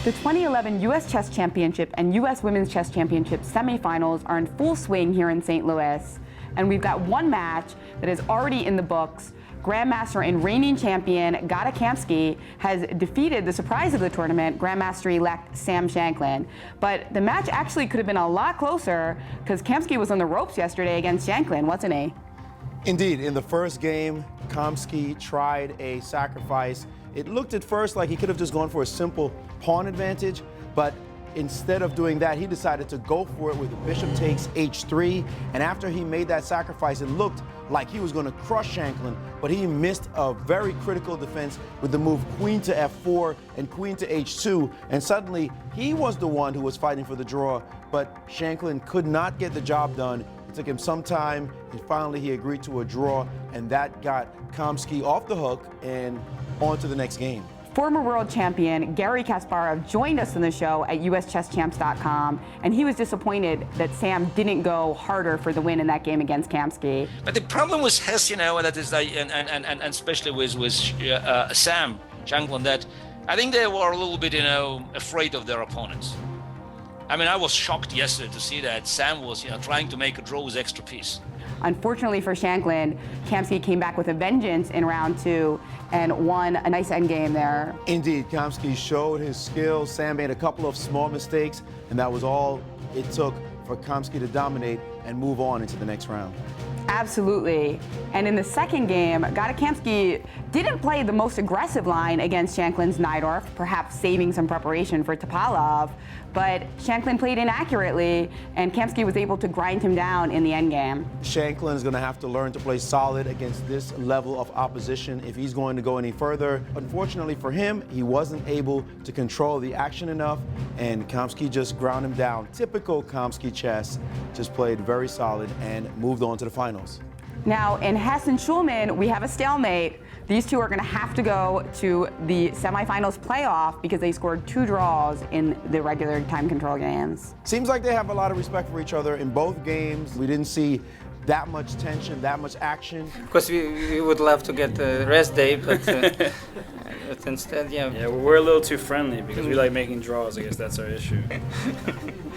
The 2011 U.S. Chess Championship and U.S. Women's Chess Championship semifinals are in full swing here in St. Louis. And we've got one match that is already in the books. Grandmaster and reigning champion Kempsky has defeated the surprise of the tournament, Grandmaster-elect Sam Shanklin. But the match actually could have been a lot closer because Kempsky was on the ropes yesterday against Shanklin, wasn't he? Indeed, in the first game, Kamsky tried a sacrifice. It looked at first like he could have just gone for a simple pawn advantage, but instead of doing that, he decided to go for it with the bishop takes h3, and after he made that sacrifice, it looked like he was going to crush Shanklin, but he missed a very critical defense with the move queen to f4 and queen to h2, and suddenly he was the one who was fighting for the draw, but Shanklin could not get the job done. It took him some time, and finally he agreed to a draw, and that got Kamsky off the hook and on to the next game. Former world champion Garry Kasparov joined us on the show at uschesschamps.com, and he was disappointed that Sam didn't go harder for the win in that game against Kamsky. But the problem with Hess, that is like, and especially with Sam Shanklin, that I think they were a little bit, afraid of their opponents. I mean, I was shocked yesterday to see that Sam was, trying to make a draw with extra piece. Unfortunately for Shanklin, Kempsky came back with a vengeance in round 2 and won a nice endgame there. Indeed, Kamsky showed his skills. Sam made a couple of small mistakes, and that was all it took for Kamsky to dominate and move on into the next round. Absolutely. And in the second game, Kempsky didn't play the most aggressive line against Shanklin's Najdorf, perhaps saving some preparation for Topalov, but Shanklin played inaccurately, and Kempsky was able to grind him down in the endgame. Shanklin is going to have to learn to play solid against this level of opposition if he's going to go any further. Unfortunately for him, he wasn't able to control the action enough, and Kempsky just ground him down. Typical Kempsky chess, just played very solid and moved on to the finals. Now, in Hess and Shulman, we have a stalemate. These two are going to have to go to the semifinals playoff because they scored 2 draws in the regular time control games. Seems like they have a lot of respect for each other in both games. We didn't see that much tension, that much action. Of course, we would love to get the rest day, but instead, yeah. Yeah, we're a little too friendly because we like making draws. I guess that's our issue.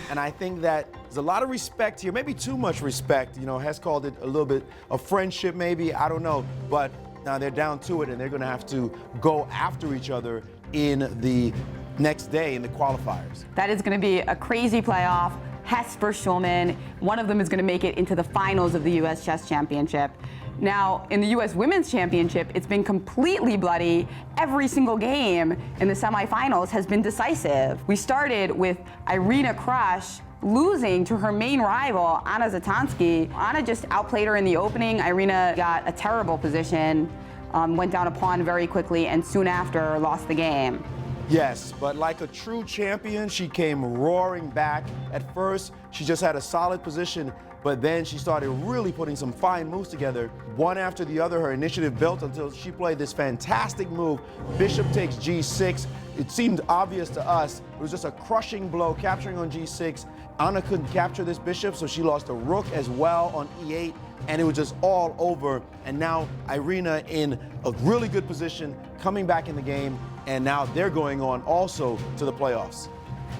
And I think that there's a lot of respect here, maybe too much respect. Hess called it a little bit of friendship, maybe, I don't know. But now they're down to it, and they're going to have to go after each other in the next day in the qualifiers. That is going to be a crazy playoff. Hess versus Shulman. One of them is going to make it into the finals of the U.S. Chess Championship. Now, in the U.S. Women's Championship, it's been completely bloody. Every single game in the semifinals has been decisive. We started with Irina Krush losing to her main rival, Anna Zatanski. Anna just outplayed her in the opening. Irina got a terrible position, went down a pawn very quickly, and soon after lost the game. Yes, but like a true champion, she came roaring back. At first, she just had a solid position, but then she started really putting some fine moves together. One after the other, her initiative built until she played this fantastic move. Bishop takes g6. It seemed obvious to us. It was just a crushing blow, capturing on g6. Anna couldn't capture this bishop, so she lost a rook as well on e8, and it was just all over. And now Irina in a really good position, coming back in the game, and now they're going on also to the playoffs.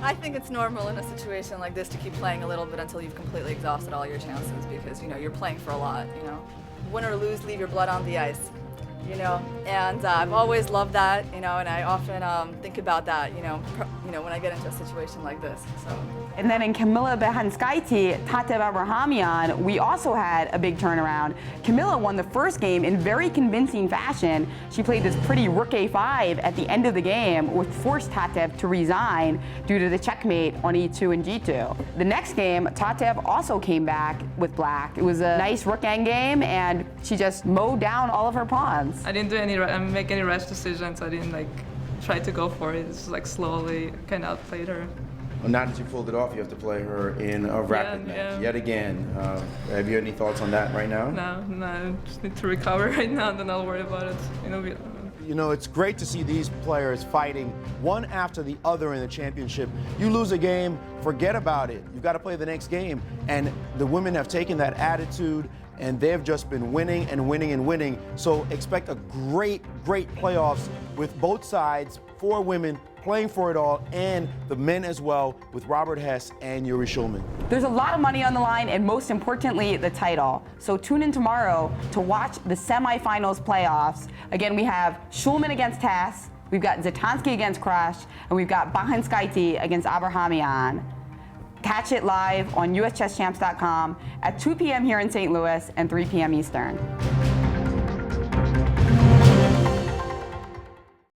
I think it's normal in a situation like this to keep playing a little bit until you've completely exhausted all your chances because, you're playing for a lot, Win or lose, leave your blood on the ice, And I've always loved that, and I often think about that, when I get into a situation like this, so. And then in Kamila Behanskaiti, Tatev Abrahamian, we also had a big turnaround. Kamila won the first game in very convincing fashion. She played this pretty rook a5 at the end of the game, which forced Tatev to resign due to the checkmate on e2 and g2. The next game, Tatev also came back with black. It was a nice rook endgame, and she just mowed down all of her pawns. I didn't make any rash decisions. I didn't try to go for it. It's just slowly kind of outplayed her. Well, now that you pulled it off, you have to play her in a rapid match yet again. Have you any thoughts on that right now? No, I just need to recover right now, then I'll worry about it. It's great to see these players fighting one after the other in the championship. You lose a game, forget about it. You've got to play the next game. And the women have taken that attitude, and they've just been winning and winning and winning. So expect a great, great playoffs with both sides, 4 women playing for it all, and the men as well with Robert Hess and Yuri Shulman. There's a lot of money on the line, and most importantly, the title. So tune in tomorrow to watch the semifinals playoffs. Again, we have Shulman against Hess, we've got Zatansky against Krush, and we've got Bahanskaiti against Abrahamian. Catch it live on uschesschamps.com at 2 p.m. here in St. Louis and 3 p.m. Eastern.